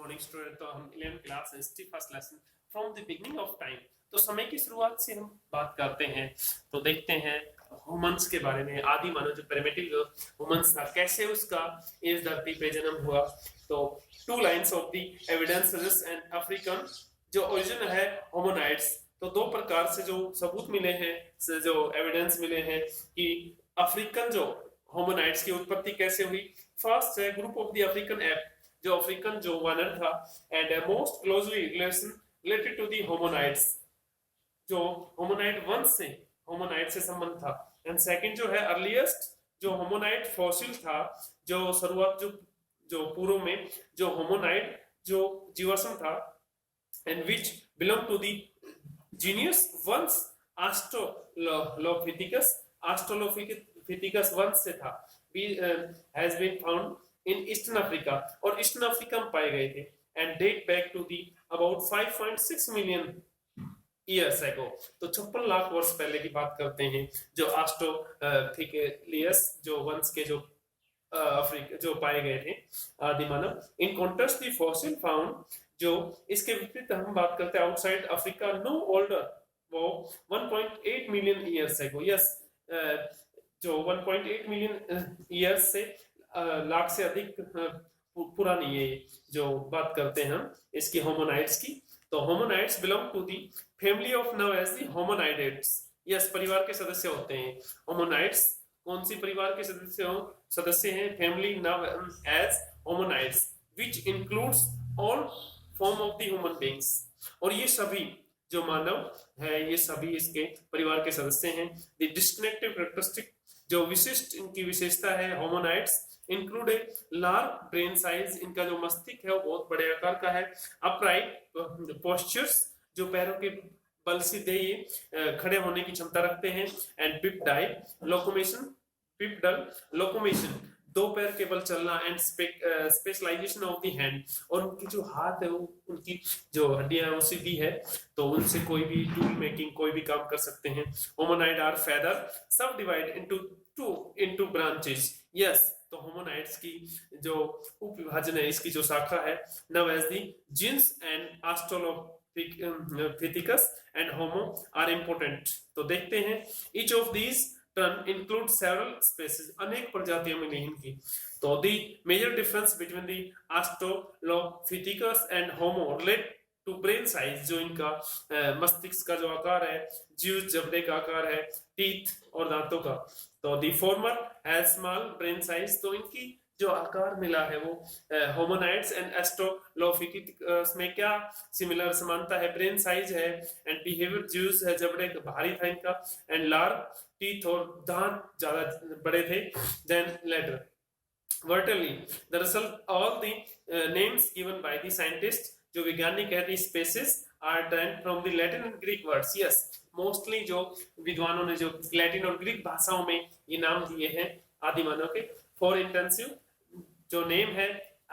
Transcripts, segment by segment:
Morning student. तो हम 11th class history first lesson from the beginning of time. तो समय की शुरुआत से हम बात करते हैं तो देखते हैं ह्यूमंस के बारे में। आदि मानव जो प्रिमिटिव ह्यूमंस था, कैसे उसका इस धरती पे जन्म हुआ। तो two lines of the evidence suggest an African जो ओरिजिन है होमोनाइड्स। तो दो प्रकार से जो सबूत मिले हैं, जो एविडेंस मिले हैं कि अफ्रीकन जो होमोनाइड्स की उत्पत्ति कैसे हुई। फर्स्ट है group of the African ape, जो अफ्रीकन जो वानर था, and most closely related to the hominids, जो होमोनाइड से संबंध था। एंड सेकंड जो है अर्लीस्ट जो होमोनाइड फॉसिल था, जो शुरुआत जो जो पूर्व में जो होमोनाइड जो जीवाश्म था, and which belong to the genus वंस आस्ट्रोलोपिथिकस वंश से था, has been found in eastern Africa, और ईस्टर्न अफ्रीका में पाए गए थे। And date back to the about 5.6 million years ago. तो 56 लाख वर्ष पहले की बात करते हैं, जो आस्ट्रोलोपिथिकस जो वंश के जो अफ्रीका जो पाए गए थे आदि मानव। In contrast the fossil found, जो इसके विपरीत हम बात करते हैं आउटसाइड अफ्रीका, नो ओल्डर वो 1.8 मिलियन ईयर्स एगो। यस, जो 1.8 मिलियन ईयर्स से लाख से अधिक पुरानी है जो बात करते हैं हम इसकी होमोनाइड्स की। तो hominids belong to the family of known as the hominidae. Yes, परिवार के सदस्य होते हैं होमोनाइड्स। कौन सी परिवार के सदस्य हैं? Family known as hominids, which includes all form of the human beings. और ये सभी जो मानव है, ये सभी इसके परिवार के सदस्य हैं। द डिस्टिंक्टिव कैरेक्टरिस्टिक जो विशिष्ट इनकी विशेषता है hominids include a large brain size, इनका जो मस्तिष्क है वो बहुत बड़े आकार का है। अपराइट पोस्चर्स, जो पैरों के बल सीधे ये खड़े होने की क्षमता रखते हैं। एंड बिपडल लोकोमेशन, दो पैर के बल चलना। And specialization of the hand, और उनकी जो हाथ है वो उनकी जो हड्डियां हैं वो सीधी है, तो उनसे कोई भी टूल मेकिंग कोई भी काम कर सकते हैं। होमोनाइड आर फैदर सब डिवाइड इनटू ब्रांचेस। यस, तो होमोनाइड्स की जो उपविभाजन है, इसकी जो शाखा है, known as the genus and Australopithecus and Homo are important. तो देखते हैं each of these term include several species, अनेक प्रजातियां मिली इनकी। तो the major difference between the Australopithecus and Homo relate to brain size, जो इनका मस्तिष्क का जो आकार है, जीव जबड़े का आकार है, टीथ और दांतों का। तो the former has small brain size, तो इनकी जो आकार मिला है वो होमोनाइड्स एंड एस्ट्रोलोपिथिकस में क्या सिमिलर समानता है? ब्रेन साइज है, एंड बिहेवियर जीव्स है, जबड़े भारी था इनका, एंड लार्ज टीथ और दांत ज्यादा बड़े थे देन लेटर वर्टली। दरअसल all the names given by the scientist, जो वैज्ञानिक है, the species are derived from the Latin and Greek words. Yes, mostly जो विद्वानों ने जो लैटिन और ग्रीक भाषाओं में ये नाम दिए हैं आदि मानव के। फॉर इंटेंसिव जो नेम है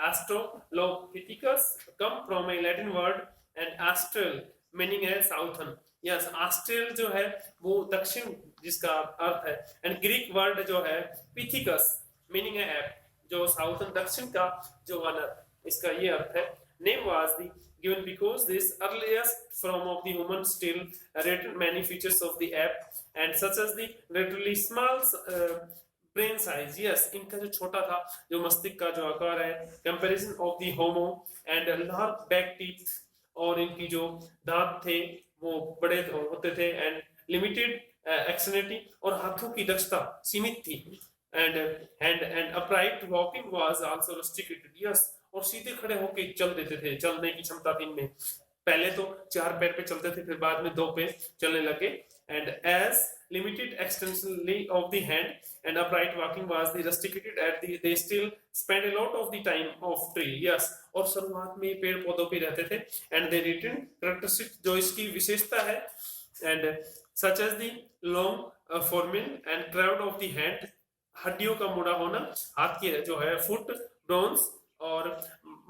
Australopithecus come from a Latin word, and astral meaning है साउथर्न। यस, एस्ट्रल जो है वो दक्षिण जिसका अर्थ है, एंड ग्रीक वर्ड जो है पिथिकस मीनिंग है एप, जो साउथर्न दक्षिण का जो वानर, इसका ये अर्थ है। Name was the given because this earliest form of the human still retained many features of the ape, and such as the relatively small brain size. Yes, इनका जो छोटा था जो मस्तिष्क का जो आकार है, comparison of the homo, and large back teeth, और इनकी जो दांत थे वो बड़े होते थे, एंड लिमिटेड एक्सट्रेमिटी, और हाथों की दक्षता सीमित थी। And upright walking was also restricted. Yes, और सीधे खड़े होकर चल देते थे, चलने की क्षमता थी इनमें। पहले तो 4 पैर पे चलते थे, फिर बाद में 2 पे चलने लगे। And as limited extensively of the hand and upright walking was the restricted at the they still spend a lot of the time of tree. Yes, और शुरुआत में पेड़ पौधों पे रहते थे, and they retain characteristic जो इसकी विशेषता है, and such as the long foramen and crowd of the hand, हड्डियों का मुड़ा होना, हाथ की जो है फुट बोन्स, और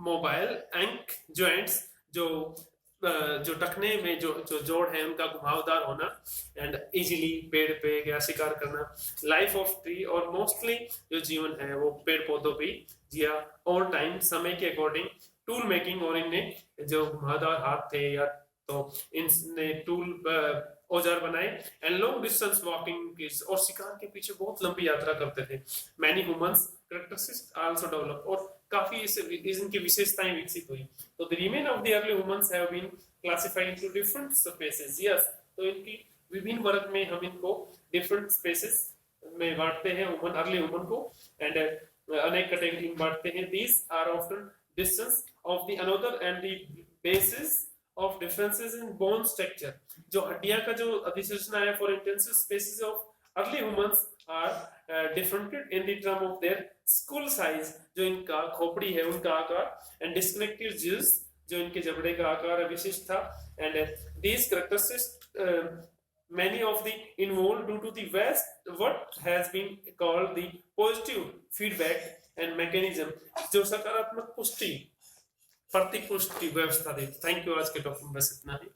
मोबाइल एंक जॉइंट्स, जो टखने में जो जोड़ है उनका घुमावदार होना, एंड इजीली पेड़ पे या शिकार करना। लाइफ ऑफ ट्री, और मोस्टली जो जीवन है वो पेड़ पौधों पे जिया। ऑल टाइम समय के अकॉर्डिंग टूल मेकिंग, और इनने जो घुमावदार हाथ थे या तो इनने टूल औजार बनाए, एंड लॉन्ग डिस्टेंस वॉकिंग, और शिकार के पीछे बहुत लंबी यात्रा करते थे। Many humans characteristics also develop, और काफी इनकी विशेषताएं विकसित हुई। तो the remain of the early humans have been classified into different species. Yes, तो इनकी विभिन्न वर्ग में हम इनको डिफरेंट स्पेसीज में बांटते हैं, ह्यूमन, अर्ली ह्यूमन को, एंड अनेक कैटेगरी में बांटते हैं। These are often distance of the another and the basis of differences in bone structure. जो हड्डियां का जो अधिसूचना है for instance species of early humans are differentiated in the term of their skull size, जो इनका खोपड़ी है उनका आकार, एंड डिस्कनेक्टिव जिल्स, जो इनके जबड़े का आकार विशिष्ट था, and these characteristics many of the involved due to the what has been called the positive feedback and mechanism, जो सकारात्मक पुष्टि प्रतिपुष्टि व्यवस्था देती। थैंक यू, आज के टॉपिक बस इतना ही।